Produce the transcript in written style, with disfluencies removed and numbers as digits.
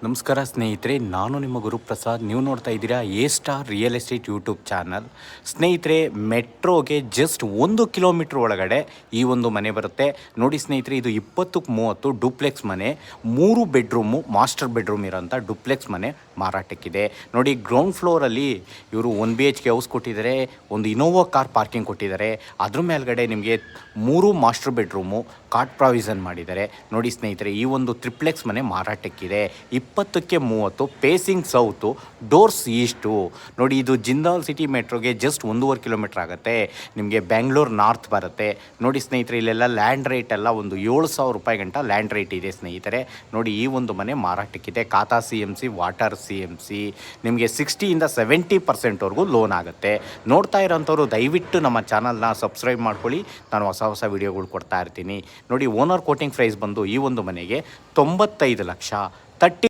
ನಮಸ್ಕಾರ ಸ್ನೇಹಿತರೆ, ನಾನು ನಿಮ್ಮ ಗುರುಪ್ರಸಾದ್. ನೀವು ನೋಡ್ತಾ ಇದ್ದೀರಾ A star real estate YouTube channel. ಸ್ನೇಹಿತರೆ, ಮೆಟ್ರೋಗೆ ಜಸ್ಟ್ 1 ಕಿಲೋಮೀಟ್ರ್ ಒಳಗಡೆ ಈ ಒಂದು ಮನೆ ಬರುತ್ತೆ. ನೋಡಿ ಸ್ನೇಹಿತರೆ, ಇದು 20-30 ಡುಪ್ಲೆಕ್ಸ್ ಮನೆ, 3 ಬೆಡ್ರೂಮು, ಮಾಸ್ಟರ್ ಬೆಡ್ರೂಮ್ ಇರೋಂಥ ಡುಪ್ಲೆಕ್ಸ್ ಮನೆ ಮಾರಾಟಕ್ಕಿದೆ. ನೋಡಿ, ಗ್ರೌಂಡ್ ಫ್ಲೋರಲ್ಲಿ ಇವರು 1 BHK ಹೌಸ್ ಕೊಟ್ಟಿದ್ದಾರೆ, ಒಂದು ಇನೋವಾ ಕಾರ್ ಪಾರ್ಕಿಂಗ್ ಕೊಟ್ಟಿದ್ದಾರೆ. ಅದ್ರ ಮೇಲ್ಗಡೆ ನಿಮಗೆ 3 ಮಾಸ್ಟರ್ ಬೆಡ್ರೂಮು, ಕಾಟ್ ಪ್ರಾವಿಷನ್ ಮಾಡಿದ್ದಾರೆ. ನೋಡಿ ಸ್ನೇಹಿತರೆ, ಈ ಒಂದು ಟ್ರಿಪ್ಲೆಕ್ಸ್ ಮನೆ ಮಾರಾಟಕ್ಕಿದೆ. 20-30, ಪೇಸಿಂಗ್ ಸೌತು, ಡೋರ್ಸ್ ಈಸ್ಟು. ನೋಡಿ, ಇದು ಜಿಂದಾಲ್ ಸಿಟಿ ಮೆಟ್ರೋಗೆ ಜಸ್ಟ್ 1.5 ಕಿಲೋಮೀಟ್ರ್ ಆಗುತ್ತೆ. ನಿಮಗೆ ಬೆಂಗಳೂರು ನಾರ್ತ್ ಬರುತ್ತೆ. ನೋಡಿ ಸ್ನೇಹಿತರೆ, ಇಲ್ಲೆಲ್ಲ ಲ್ಯಾಂಡ್ ರೇಟ್ ಎಲ್ಲ ಒಂದು 7,000 ರೂಪಾಯಿ ಗಂಟ ಲ್ಯಾಂಡ್ ರೇಟ್ ಇದೆ ಸ್ನೇಹಿತರೆ. ನೋಡಿ, ಈ ಒಂದು ಮನೆ ಮಾರಾಟಕ್ಕಿದೆ. ಖಾತಾ CMC, ವಾಟರ್ CMC. ನಿಮಗೆ 60-70% ಲೋನ್ ಆಗುತ್ತೆ. ನೋಡ್ತಾ ಇರೋಂಥವ್ರು ದಯವಿಟ್ಟು ನಮ್ಮ ಚಾನಲ್ನ ಸಬ್ಸ್ಕ್ರೈಬ್ ಮಾಡ್ಕೊಳ್ಳಿ. ನಾನು ಹೊಸ ವಿಡಿಯೋಗಳು ಕೊಡ್ತಾ ಇರ್ತೀನಿ. ನೋಡಿ, ಓನರ್ ಕೋಟಿಂಗ್ ಪ್ರೈಸ್ ಬಂದು ಈ ಒಂದು ಮನೆಗೆ 95 ಲಕ್ಷ. 30